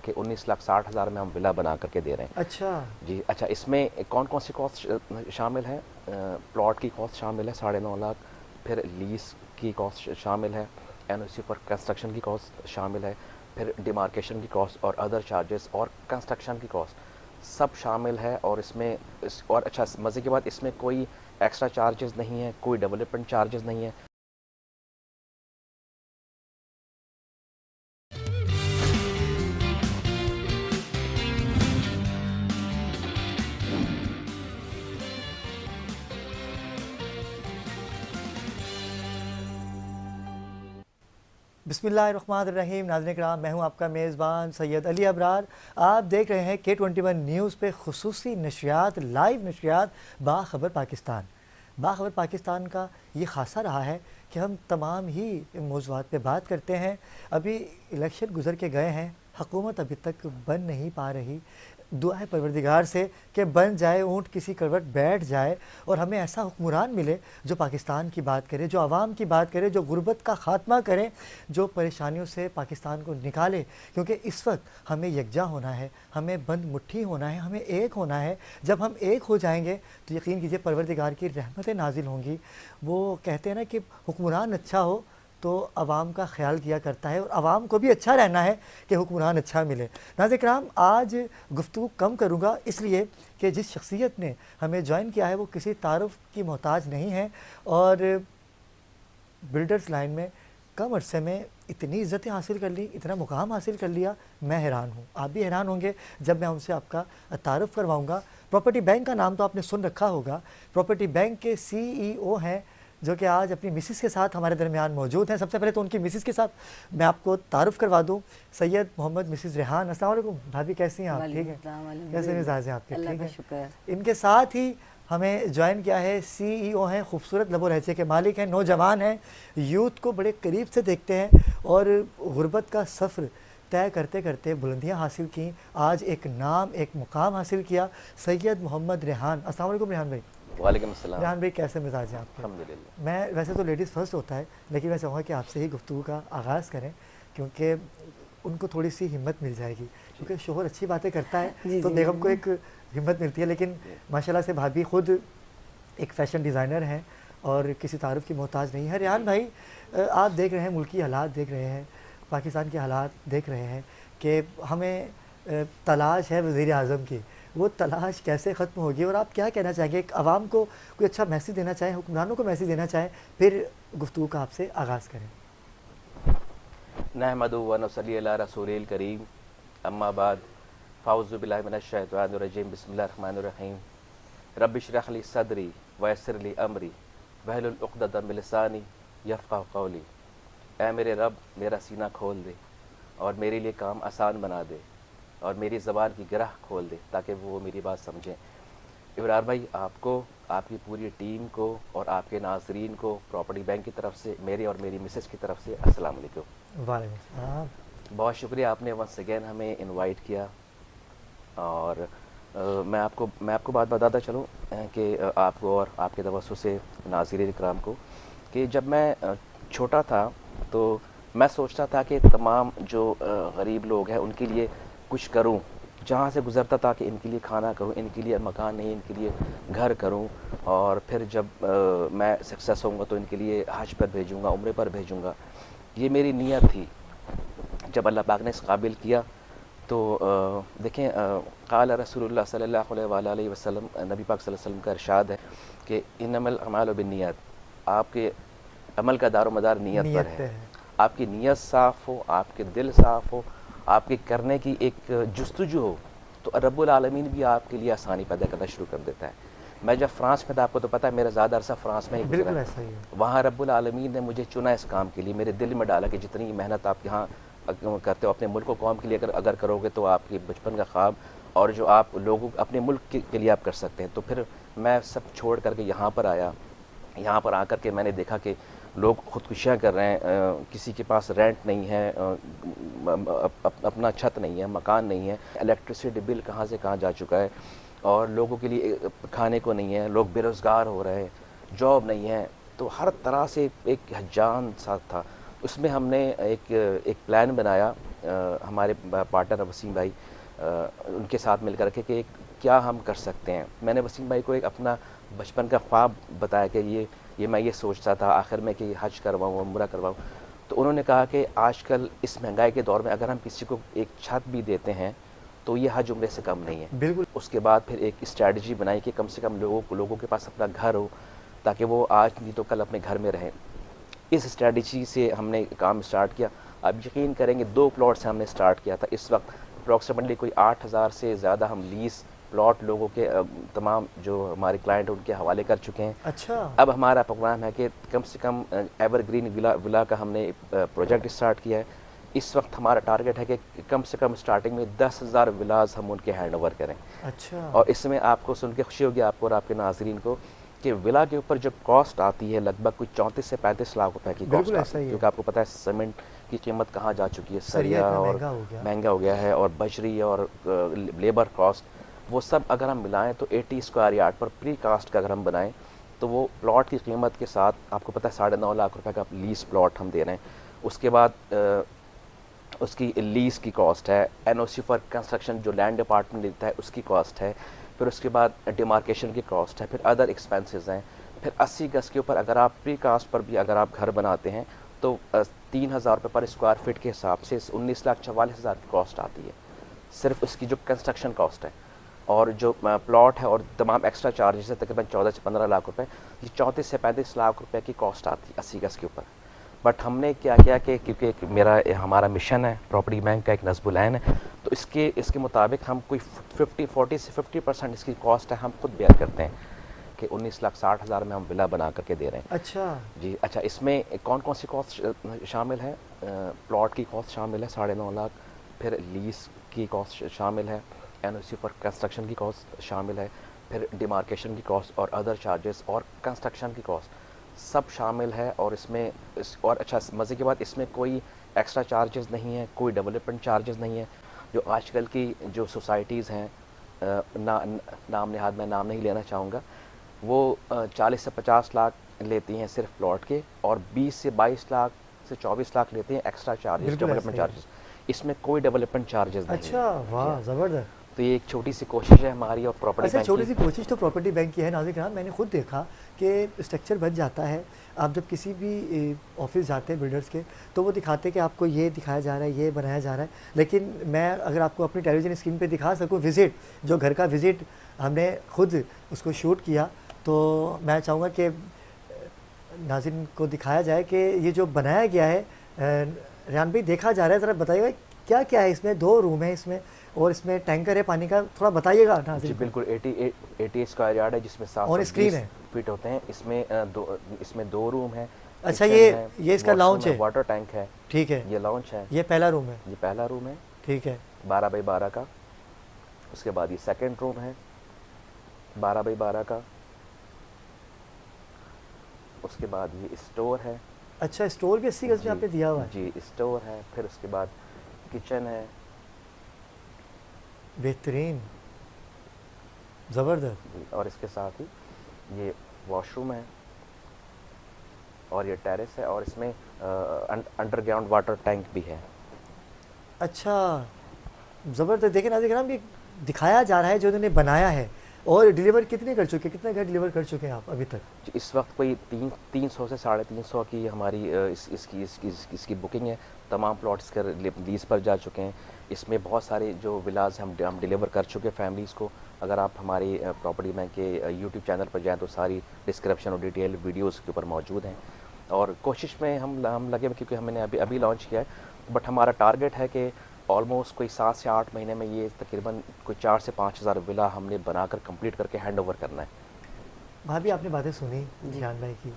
کہ 19,60,000 میں ہم ولا بنا کر کے دے رہے ہیں. اچھا جی اچھا. اس میں کون کون سی کاسٹ شامل ہیں؟ پلاٹ کی کاسٹ شامل ہے 9.5 لاکھ، پھر لیز کی کاسٹ شامل ہے، این او سی پر کنسٹرکشن کی کاسٹ شامل ہے، پھر ڈیمارکیشن کی کاسٹ اور ادر چارجز اور کنسٹرکشن کی کاسٹ سب شامل ہے. اور اس میں اور اچھا مزے کی بات، اس میں کوئی ایکسٹرا چارجز نہیں ہے، کوئی ڈیولپمنٹ چارجز نہیں ہے. بسم اللہ الرحمن الرحیم. ناظرین کرام، میں ہوں آپ کا میزبان سید علی ابرار. آپ دیکھ رہے ہیں K21 نیوز پہ خصوصی نشریات، لائیو نشریات باخبر پاکستان. باخبر پاکستان کا یہ خاصہ رہا ہے کہ ہم تمام ہی موضوعات پہ بات کرتے ہیں. ابھی الیکشن گزر کے گئے ہیں، حکومت ابھی تک بن نہیں پا رہی. دعا ہے پروردگار سے کہ بن جائے، اونٹ کسی کروٹ بیٹھ جائے اور ہمیں ایسا حکمران ملے جو پاکستان کی بات کرے، جو عوام کی بات کرے، جو غربت کا خاتمہ کرے، جو پریشانیوں سے پاکستان کو نکالے. کیونکہ اس وقت ہمیں یکجا ہونا ہے، ہمیں بند مٹھی ہونا ہے، ہمیں ایک ہونا ہے. جب ہم ایک ہو جائیں گے تو یقین کیجئے پروردگار کی رحمتیں نازل ہوں گی. وہ کہتے ہیں نا کہ حکمران اچھا ہو تو عوام کا خیال کیا کرتا ہے، اور عوام کو بھی اچھا رہنا ہے کہ حکمران اچھا ملے. ناظرین کرام، آج گفتگو کم کروں گا اس لیے کہ جس شخصیت نے ہمیں جوائن کیا ہے وہ کسی تعارف کی محتاج نہیں ہے، اور بلڈرز لائن میں کم عرصے میں اتنی عزتیں حاصل کر لی، اتنا مقام حاصل کر لیا. میں حیران ہوں، آپ بھی حیران ہوں گے جب میں ان سے آپ کا تعارف کرواؤں گا. پراپرٹی بینک کا نام تو آپ نے سن رکھا ہوگا. پراپرٹی بینک کے CEO ہیں جو کہ آج اپنی مسز کے ساتھ ہمارے درمیان موجود ہیں. سب سے پہلے تو ان کی مسز کے ساتھ میں آپ کو تعارف کروا دوں. سید محمد مسز ریحان. السلام علیکم بھابھی، کیسی ہیں آپ؟ ٹھیک ہیں؟ کیسے مزاج ہیں آپ کے؟ ٹھیک ہے. ان کے ساتھ ہی ہمیں جوائن کیا ہے CEO ہیں، خوبصورت لب و لہجے کے مالک ہیں، نوجوان ہیں، یوتھ کو بڑے قریب سے دیکھتے ہیں اور غربت کا سفر طے کرتے کرتے بلندیاں حاصل کیں، آج ایک نام، ایک مقام حاصل کیا. سید محمد ریحان. السلام علیکم ریحان بھائی. وعلیکم السلام. ریحان بھائی کیسے مزاج ہیں آپ کے؟ الحمدللہ. میں ویسے تو لیڈیز فرسٹ ہوتا ہے، لیکن میں چاہوں گا کہ آپ سے ہی گفتگو کا آغاز کریں کیونکہ ان کو تھوڑی سی ہمت مل جائے گی. کیونکہ شوہر اچھی باتیں کرتا ہے تو بیگم کو ایک ہمت ملتی ہے. لیکن ماشاءاللہ سے بھابھی خود ایک فیشن ڈیزائنر ہیں اور کسی تعارف کی محتاج نہیں ہے. ریحان بھائی، آپ دیکھ رہے ہیں، ملکی حالات دیکھ رہے ہیں، پاکستان کے حالات دیکھ رہے ہیں کہ ہمیں تلاش ہے وزیر اعظم کی. وہ تلاش کیسے ختم ہوگی اور آپ کیا کہنا چاہیں گے؟ ایک عوام کو کوئی اچھا میسیج دینا چاہیں، حکمرانوں کو میسیج دینا چاہیں، پھر گفتگو کا آپ سے آغاز کریں. نحمدہ و نصلی علی رسول الکریم، اما بعد، فاعوذ باللہ من الشیطان الرجیم، بسم اللہ الرحمن الرحیم. رب اشرح لی صدری ویسر لی امری واحلل عقدۃ من لسانی یفقہوا قولی. اے میرے رب، میرا سینہ کھول دے اور میرے لیے کام آسان بنا دے اور میری زبان کی گرہ کھول دے تاکہ وہ میری بات سمجھیں. ابرار بھائی، آپ کو، آپ کی پوری ٹیم کو اور آپ کے ناظرین کو پراپرٹی بینک کی طرف سے، میرے اور میری مسز کی طرف سے السلام علیکم. وعلیکم السلام. بہت شکریہ، آپ نے ونس اگین ہمیں انوائٹ کیا. اور میں آپ کو بات بتاتا چلوں کہ آپ کو اور آپ کے توسط سے ناظرین اکرام کو، کہ جب میں چھوٹا تھا تو میں سوچتا تھا کہ تمام جو غریب لوگ ہیں ان کے لیے کچھ کروں. جہاں سے گزرتا تھا کہ ان کے لیے کھانا کروں، ان کے لیے مکان نہیں، ان کے لیے گھر کروں، اور پھر جب میں سکسیس ہوں گا تو ان کے لیے حج پر بھیجوں گا، عمرے پر بھیجوں گا. یہ میری نیت تھی. جب اللہ پاک نے اس قابل کیا تو دیکھیں، قال رسول اللہ صلی اللہ علیہ وآلہ وسلم، نبی پاک صلی اللہ علیہ وسلم کا ارشاد ہے کہ انما الاعمال بالنیات. آپ کے عمل کا دار و مدار نیت پر ہے. آپ کی نیت صاف ہو، آپ کے دل صاف ہو، آپ کے کرنے کی ایک جستجو ہو تو رب العالمین بھی آپ کے لیے آسانی پیدا کرنا شروع کر دیتا ہے. میں جب فرانس میں تھا، آپ کو تو پتہ ہے میرا زیادہ عرصہ فرانس میں ہی گزرا. بالکل ایسا ہی ہے. وہاں رب العالمین نے مجھے چنا اس کام کے لیے، میرے دل میں ڈالا کہ جتنی محنت آپ یہاں کرتے ہو اپنے ملک و قوم کے لیے اگر کرو گے تو آپ کی بچپن کا خواب اور جو آپ لوگوں اپنے ملک کے لیے آپ کر سکتے ہیں. تو پھر میں سب چھوڑ کر کے یہاں پر آیا. یہاں پر آ کر کے میں نے دیکھا کہ لوگ خودکشیاں کر رہے ہیں، کسی کے پاس رینٹ نہیں ہے، اپنا چھت نہیں ہے، مکان نہیں ہے، الیکٹریسٹی بل کہاں سے کہاں جا چکا ہے، اور لوگوں کے لیے کھانے کو نہیں ہے، لوگ بے روزگار ہو رہے ہیں، جاب نہیں ہے. تو ہر طرح سے ایک ہجان ساتھ تھا. اس میں ہم نے ایک پلان بنایا ہمارے پارٹنر وسیم بھائی ان کے ساتھ مل کر کے کہ کیا ہم کر سکتے ہیں. میں نے وسیم بھائی کو ایک اپنا بچپن کا خواب بتایا کہ یہ میں یہ سوچتا تھا آخر میں کہ حج کرواؤں عمرہ کرواؤں. تو انہوں نے کہا کہ آج کل اس مہنگائی کے دور میں اگر ہم کسی کو ایک چھت بھی دیتے ہیں تو یہ حج عمرے سے کم نہیں ہے. بالکل. اس کے بعد پھر ایک اسٹریٹجی بنائی کہ کم سے کم لوگوں کے پاس اپنا گھر ہو تاکہ وہ آج نہیں تو کل اپنے گھر میں رہیں. اس اسٹریٹجی سے ہم نے کام اسٹارٹ کیا. آپ یقین کریں گے 2 پلاٹ سے ہم نے اسٹارٹ کیا تھا. اس وقت اپروکسیمیٹلی کوئی 8,000 سے زیادہ ہم لیز پلاٹ لوگوں کے تمام جو ہمارے کلائنٹ ان کے حوالے کر چکے ہیں. اچھا. اب ہمارا پروگرام ہے کہ کم سے کم ایور گرین ولا کا ہم نے پروجیکٹ اسٹارٹ کیا ہے. اس وقت ہمارا ٹارگٹ ہے کہ کم سے کم اسٹارٹنگ میں 10,000 ولاز ہم ان کے ہینڈ اوور کریں. اچھا. اور اس میں آپ کو سن کے خوشی ہوگی آپ کو اور آپ کے ناظرین کو کہ ولا کے اوپر جو کاسٹ آتی ہے لگ بھگ کچھ 34 سے 35 لاکھ روپے کی کاسٹ آتی ہے. کیونکہ آپ کو پتہ ہے سیمنٹ کی قیمت کہاں جا چکی ہے, سریا اور مہنگا ہو گیا ہے, اور بجری اور لیبر کاسٹ وہ سب اگر ہم ملائیں تو 80 اسکوائر یارڈ پر پری کاسٹ کا اگر ہم بنائیں تو وہ پلاٹ کی قیمت کے ساتھ آپ کو پتہ ہے 9.5 لاکھ روپے کا لیز پلاٹ ہم دے رہے ہیں. اس کے بعد اس کی لیز کی کاسٹ ہے, N O C for construction جو لینڈ ڈپارٹمنٹ دیتا ہے اس کی کاسٹ ہے, پھر اس کے بعد ڈیمارکیشن کی کاسٹ ہے, پھر ادر ایکسپینسز ہیں. پھر 80 گز کے اوپر اگر آپ پری کاسٹ پر بھی اگر آپ گھر بناتے ہیں تو 3,000 روپے پر اسکوائر فٹ کے حساب سے 19,44,000 کی کاسٹ آتی ہے صرف اس کی جو کنسٹرکشن کاسٹ ہے. اور جو پلاٹ ہے اور تمام ایکسٹرا چارجز ہے تقریباً 14 سے 15 لاکھ روپے, یہ 34 سے 35 لاکھ روپے کی کاسٹ آتی ہے 80 گز کے اوپر. بٹ ہم نے کیا کیا کہ کیونکہ ہمارا مشن ہے پراپرٹی بینک کا ایک نصب العین ہے, تو اس کے مطابق ہم کوئی 40 سے 50% اس کی کاسٹ ہے ہم خود بیئر کرتے ہیں کہ 19,60,000 میں ہم ولا بنا کر کے دے رہے ہیں. اچھا جی اچھا. اس میں کون کون سی کاسٹ شامل ہے؟ پلاٹ کی کاسٹ شامل ہے 9.5 لاکھ, پھر لیز کی کاسٹ شامل ہے, این او سی پر کنسٹرکشن کی کاسٹ شامل ہے, پھر ڈیمارکیشن کی کاسٹ اور ادر چارجز اور کنسٹرکشن کی کاسٹ سب شامل ہے. اور اس میں اور اچھا مزے کی بات اس میں کوئی ایکسٹرا چارجز نہیں ہے, کوئی ڈیولپمنٹ چارجز نہیں ہے. جو آج کل کی جو سوسائٹیز ہیں نام نہاد میں نام نہیں لینا چاہوں گا, وہ 40 سے 50 لاکھ لیتی ہیں صرف پلاٹ کے, اور 20 سے 22 لاکھ سے 24 لاکھ لیتے ہیں ایکسٹرا چارجز ڈیولپمنٹ چارجز. اس میں کوئی ڈیولپمنٹ چارجز نہیں. اچھا واہ زبردست. تو یہ ایک چھوٹی سی کوشش ہے ہماری اور پراپرٹی بینک کی. چھوٹی سی کوشش تو پراپرٹی بینک کی ہے ناظرین کرام. میں نے خود دیکھا کہ اسٹرکچر بن جاتا ہے. آپ جب کسی بھی آفس جاتے ہیں بلڈرز کے تو وہ دکھاتے ہیں کہ آپ کو یہ دکھایا جا رہا ہے, یہ بنایا جا رہا ہے. لیکن میں اگر آپ کو اپنی ٹیلی ویژن اسکرین پہ دکھا سکوں وزٹ, جو گھر کا وزٹ ہم نے خود اس کو شوٹ کیا, تو میں چاہوں گا کہ ناظرین کو دکھایا جائے کہ یہ جو بنایا گیا ہے. ریان بھائی دیکھا جا رہا ہے, ذرا بتائیے گا کیا کیا ہے اس میں؟ 2 روم ہیں اس میں اور اس میں ٹینکر ہے پانی کا, تھوڑا بتائیے گا ناظرین. جی بالکل. 80 اسکوائر یارڈ ہے جس میں 720 فٹ ہوتے ہیں. اس میں 2 روم ہیں. اچھا یہ اس کا لاؤنج ہے, واٹر ٹینک ہے. ٹھیک ہے, یہ لاؤنج ہے. یہ پہلا روم ہے. یہ پہلا روم ہے. ٹھیک ہے 12x12 کا. اس کے بعد یہ سیکنڈ روم ہے 12x12 کا. اس کے بعد یہ اسٹور ہے. اچھا اسٹور بھی 80 گز میں آپ نے دیا ہوا ہے. جی اسٹور ہے. پھر اس کے بعد کچن ہے. بہترین زبردست. اور اس کے ساتھ ہی یہ واش روم ہے اور یہ ٹیرس ہے, اور اس میں انڈر گراؤنڈ واٹر ٹینک بھی ہے. اچھا زبردست. دیکھیں ناظرین کرام یہ دکھایا جا رہا ہے جو انہوں نے بنایا ہے. اور ڈیلیور کتنے کر چکے, کتنے گھر ڈیلیور کر چکے ہیں آپ ابھی تک؟ اس وقت کوئی 300 سے 350 کی ہماری اس کی بکنگ ہے. تمام پلاٹس کے لیز پر جا چکے ہیں. اس میں بہت سارے جو ولاز ہم ڈیلیور کر چکے فیملیز کو. اگر آپ ہماری پراپرٹی بینک کے یوٹیوب چینل پر جائیں تو ساری ڈسکرپشن اور ڈیٹیل ویڈیوز کے اوپر موجود ہیں. اور کوشش میں ہم لگے کیونکہ ہم نے ابھی لانچ کیا ہے, بٹ ہمارا ٹارگٹ ہے کہ آلموسٹ کوئی 7 سے 8 مہینے میں یہ تقریباً کوئی 4 سے 5 ہزار ولا ہم نے بنا کر کمپلیٹ کر کے ہینڈ اوور کرنا ہے. بھابھی آپ نے باتیں سنی جان بھائی کی,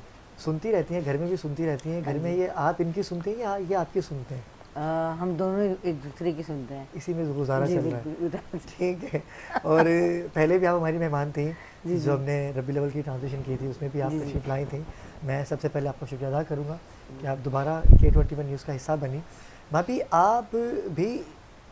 سنتی رہتی ہیں گھر میں بھی سنتی رہتی ہیں. گھر میں یہ آپ ان کی سنتے ہیں یا یہ آپ کی سنتے ہیں؟ ہم دونوں ایک دوسرے کی سنتے ہیں. اسی میں گزارا چل رہا ہے. ٹھیک ہے. اور پہلے بھی آپ ہماری مہمان تھیں جو ہم نے ربی لیول کی ٹرانزیشن کی تھی, اس میں بھی آپ تشریف لائی تھیں. میں سب سے پہلے آپ کا شکریہ ادا کروں گا کہ آپ دوبارہ K21 نیوز کا حصہ بنی. بھابھی آپ بھی